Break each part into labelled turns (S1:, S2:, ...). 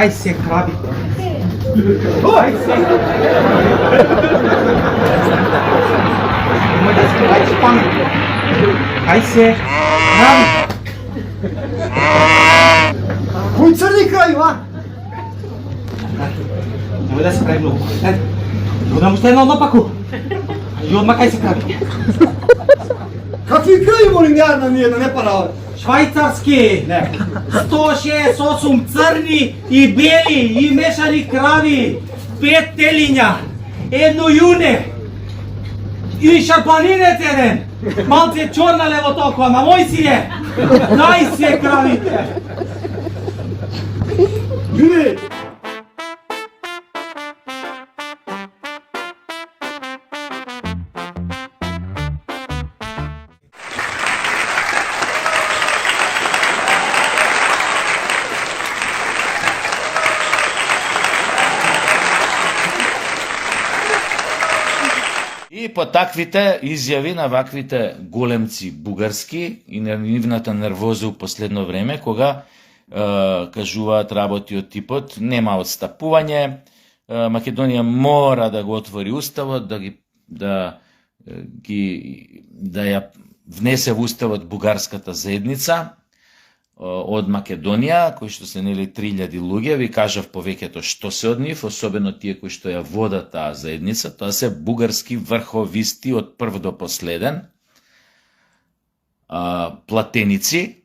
S1: Кај се крави? Кај се? Има да се кај памет. Кај се крави?
S2: Кој црни крај, ва?
S1: Нема да се прави многу. Јодам уште едно паку. И одма кај се крави?
S2: Какви крај, молим, јадна ние да не парава?
S1: Швајцарски! 168 црни и бели и мешани крави, 5 телиња, 1 јуне и шарпанинец еден, малце чорна лево толкова, ама мој си е! Кај се кравите?
S2: Јуне!
S3: И по таквите изјави на ваквите големци бугарски и нивната нервоза у последно време, кога кажуваат работи од типот, нема отстапување, Македонија мора да го отвори уставот, да ја внесе во уставот бугарската заедница од Македонија, кои што се нели 3000 луѓе, ви кажав повеќето што се од нив, особено тие кои што ја водат таа заедница, тоа се бугарски врховисти од прв до последен, платеници,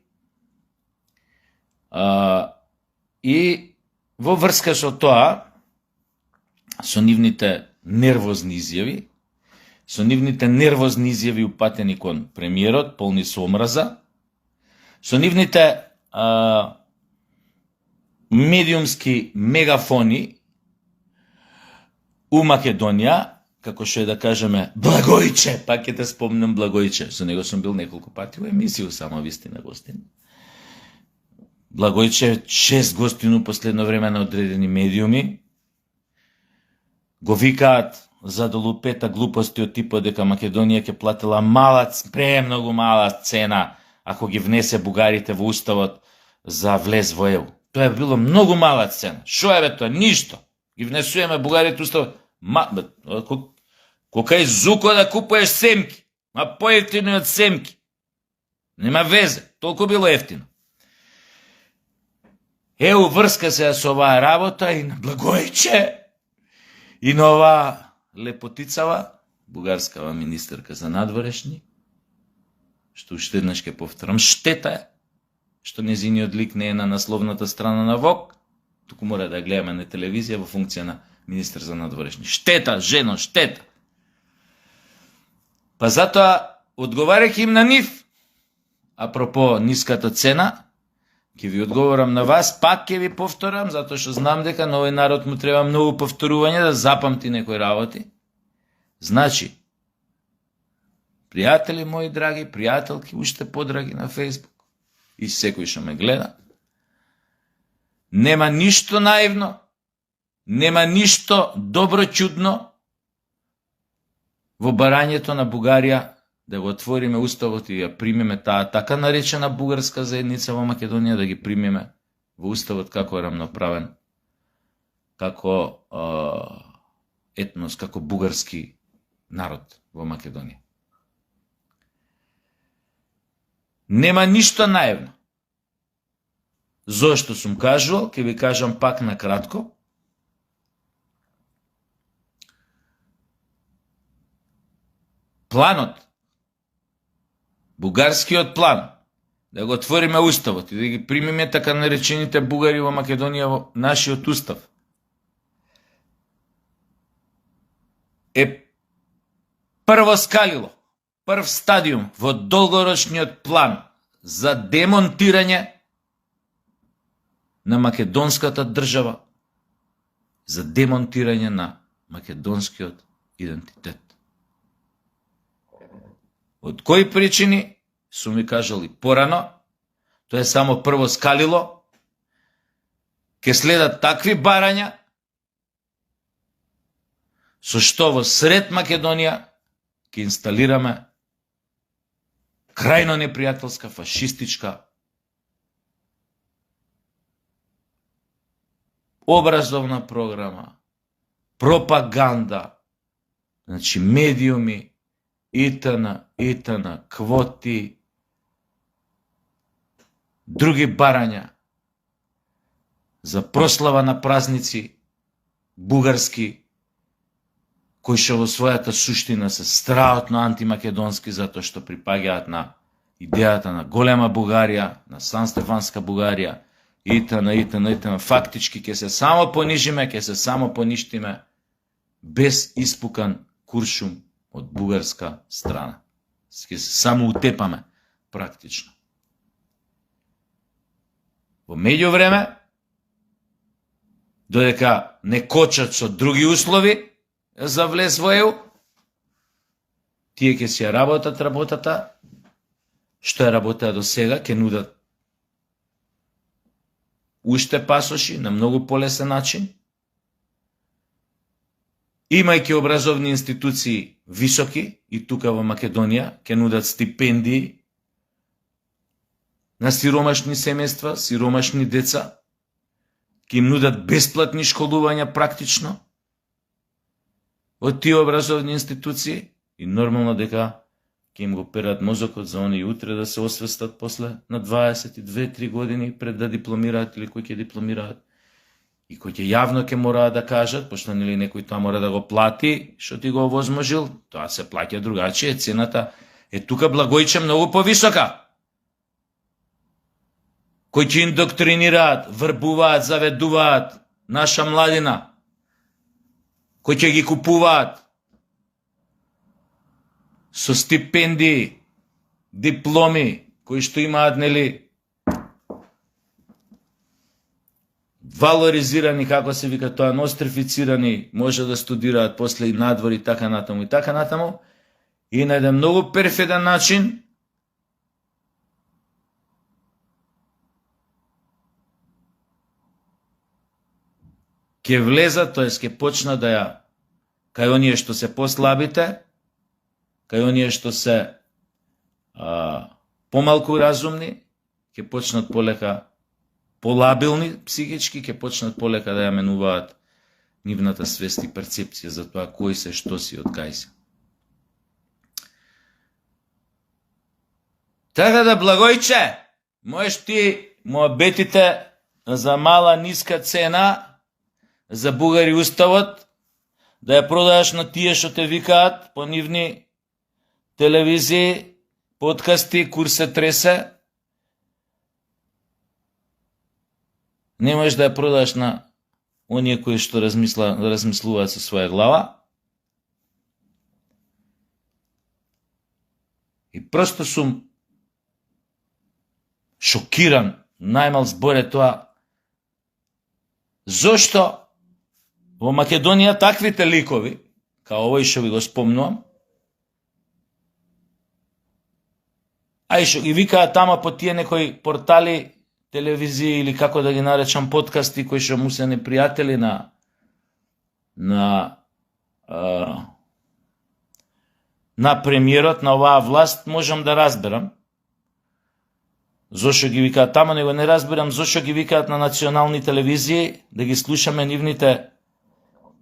S3: и во врска со тоа, со нивните нервозни изјави, упатени кон премиерот, полни со омраза, со нивните медиумски мегафони у Македонија, како што е да кажеме Благојче, пак ќе те спомнам Благојче, со него сум бил неколку пати во емисија само вистина гостин. Благојче 6 гостину последно време на одредени медиуми го викаат за да лупета глупости од типот дека Македонија ќе платила премногу мала цена ако ги внесе бугарите во уставот за влез во ЕУ. Тоа е било многу мала цена. Шо е бе тоа? Ништо. Ги внесуваме бугарите уставот. Кој зуко да купуеш семки. Ма поевтино од семки. Нема везе. Толку било ефтино. ЕУ врска се со оваа работа и на Благојче и на оваа лепотицава, бугарскава министерка за надворешни, што уште еднаш ќе повторам, штета е што незиниот лик не е на насловната страна на ВОК, туку мора да гледаме на телевизија во функција на министер за надворешни. Штета, жено, штета. Па затоа, одговарајќи им на нив, апропо ниската цена, ќе ви одговорам на вас, пак ќе ви повторам, затоа што знам дека на овој народ му треба многу повторување да запамти некои работи. Значи, пријатели мои драги, пријателки, уште подраги на Фејсбук и секој што ме гледа, нема ништо наивно, нема ништо добро чудно во барањето на Бугарија да го отвориме уставот и ја примеме таа така наречена бугарска заедница во Македонија, да ги примеме во уставот како рамноправен, како етнос, како бугарски народ во Македонија. Нема ништо наивно. Зошто сум кажувал, ќе ви кажам пак на кратко. Планот, бугарскиот план, да го отвориме уставот и да ги примеме така наречените бугари во Македонија во нашиот устав, е прво скалило, прв стадиум во долгорочниот план за демонтирање на македонската држава, за демонтирање на македонскиот идентитет. Од кои причини, сум ви кажал и порано, тоа е само прво скалило, ќе следат такви барања, со што во сред Македонија ќе инсталираме крајно непријателска, фашистичка образовна програма, пропаганда, значи медиуми, итн, квоти, други барања за прослава на празници бугарски, кои што во својата суштина се страотно антимакедонски, затоа што припаѓаат на идејата на голема Бугарија, на Сан-Стефанска Бугарија, итн. Фактички ќе се само понижиме, ќе се само поништиме, без испукан куршум од бугарска страна. Ќе се само утепаме, практично. Во меѓувреме, додека не кочат со други услови за влез во ЕУ, тие ќе си ја работат работата, што ја работеа до сега, ќе нудат уште пасоши на многу полесен начин, имајќи образовни институции високи, и тука во Македонија, ќе нудат стипендии на сиромашни семејства, сиромашни деца, ќе им нудат бесплатни школувања практично од тие образовни институции, и нормално дека ќе им го перат мозокот за они утре да се освестат после на 22-3 години пред да дипломираат или кои ќе дипломираат, и кои ќе јавно ќе мораат да кажат, пошто нели некој тоа мора да го плати, што ти го овозможил, тоа се плаќа другачие, цената е тука благојче многу повисока. Кои ќе индоктринираат, врбуваат, заведуваат наша младина, кои ќе ги купуваат со стипендии, дипломи, кои што имаат, нели, валоризирани, како се вика тоа, нострифицирани, може да студираат после и надвор и така натаму, и на еден многу перфиден начин ќе влезат, тоест ќе почнат да ја, кај оние што се послабите, кај оние што се помалку разумни, ќе почнат полека, полабилни психички, ќе почнат полека да ја менуваат нивната свест и перцепција за тоа кој се, што си, од кај се. Така да, благојче, можеш ти муабетите за мала, ниска цена за бугари уставот, да ја продаваш на тие што те викаат по нивни телевизии, подкасти, курсе тресе. Не можеш да ја продаш на оние кои што размислуваат со своја глава. И просто сум шокиран, најмал збор е тоа, зошто во Македонија таквите ликови, као овој што ви го спомнувам, а и што ги викаат тама по тие некои портали, телевизии или како да ги наречам подкасти, кои што му се непријатели на премиерот, на оваа власт, можам да разберам зошто ги викаат тама, него не разбирам зошто ги викаат на национални телевизии, да ги слушаме нивните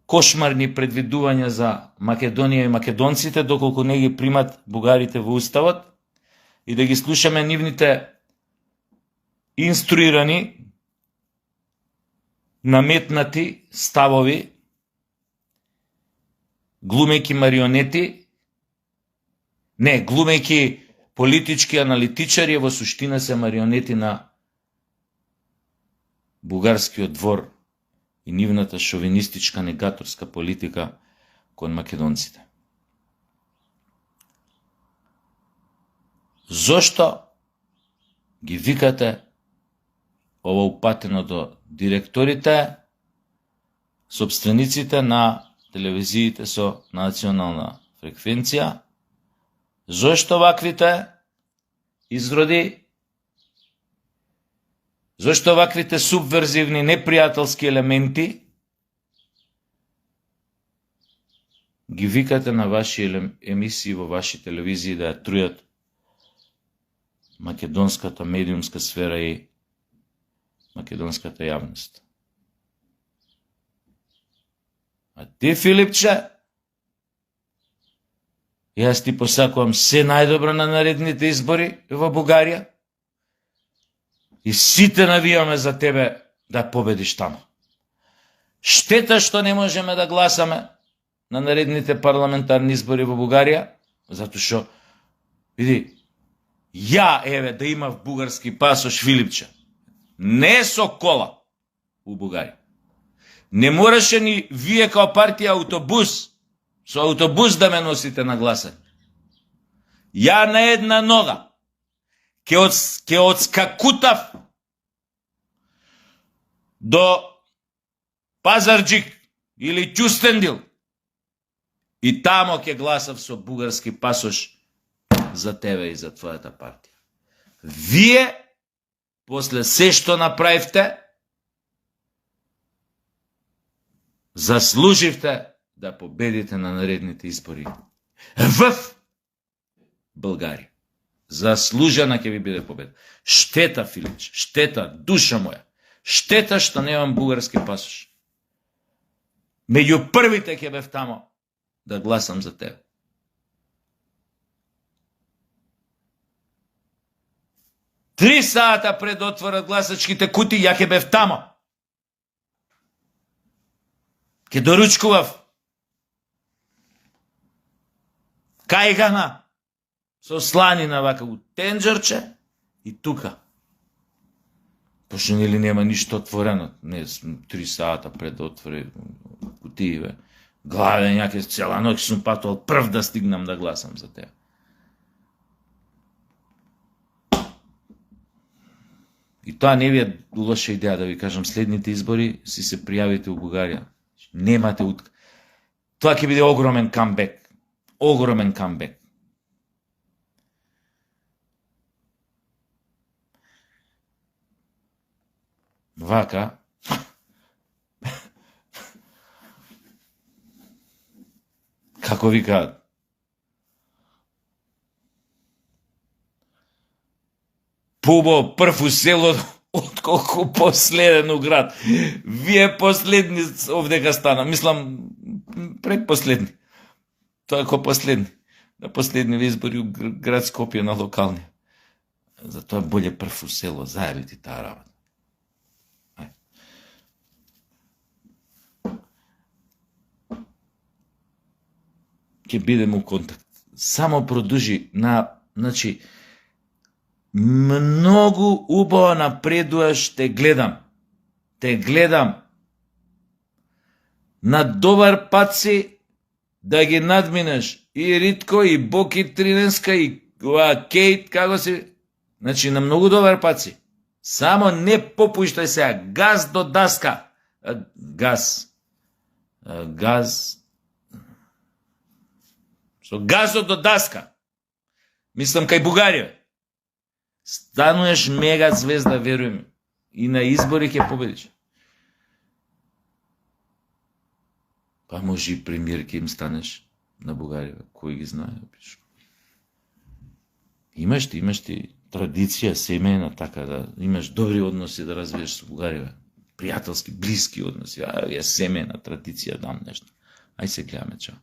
S3: кошмарни предвидувања за Македонија и македонците, доколку не ги примат бугарите во уставот, и да ги слушаме нивните инструирани, наметнати ставови, глумејќи марионети, не, глумејќи политички аналитичари, во суштина се марионети на бугарскиот двор и нивната шовинистичка негаторска политика кон македонците. Зошто ги викате ова упатено до директорите, собствениците на телевизиите со национална фреквенција? Зошто ваквите изроди? Зошто ваквите субверзивни, непријателски елементи ги викате на ваши емисии во ваши телевизии да ја трујат македонската медиумска сфера и македонската јавност? А ти, Филипче, јас ти посакувам се најдобро на наредните избори во Бугарија и сите навиваме за тебе да победиш таму. Штета што не можеме да гласаме на наредните парламентарни избори во Бугарија, затоа што, види, ја, еве, да имав бугарски пасош, Филипче, не со кола у Бугарија. Не мораше ни вие као партија автобус, со автобус да ме носите на гласање. Ја на една нога ќе одскакутав до Пазарджик или Ќустендил и тамо ќе гласав со бугарски пасош за тебе и за твојата партија. Вие, после се што направивте, заслуживте да победите на наредните избори в Българија. Заслужена ќе ви биде победа. Штета, Филипче, штета, душа моја. Штета што немам бугарски пасош. Меѓу првите ќе бев тамо да гласам за тебе. Три сата пред да отворат гласачките кутии, ја ќе бев тамо. Ке доручкував кајгана со сланина вака у тенџерче и тука. Пошто нели нема ништо отворено, не 3 сата пред да отвори кутииве. Главен јаке цела ноќ сум патувал прв да стигнам да гласам за теа. И тоа не ви е лоша идеја да ви кажам, следните избори си се пријавите у Бугарија. Немате утка. Тоа ќе биде огромен камбек. Огромен камбек. Вака. Како викаат? Пубо прв у село, отколку последен у град. Вие последни овдека стана. Мислам, предпоследни. Тоа е ко последни. На последни избори у град Скопје на локални. Затоа боле прв у село. Зајави ти таа работа. Ќе бидеме у контакт. Само продужи на, значи, многу убаво напредуваш, те гледам. Те гледам. На добар пат си да ги надминеш и Ритко, и Боки Триненска, и Кейт, како си. Значи, на многу добар пат си. Само не попуштај сега. Газ до даска. Газ. Со газот до даска. Мислам кај Бугарија. Стануеш мега звезда, веруjem. И на избори ќе победиш. Па може и премиер ќе им станеш на Бугарија. Кој ги знае? Имаш ти традиција семејна, така да имаш добри односи да развиеш со Бугарија. Пријателски, блиски односи. Ја семејна традиција, дам нешто. Ај се гледаме, чао.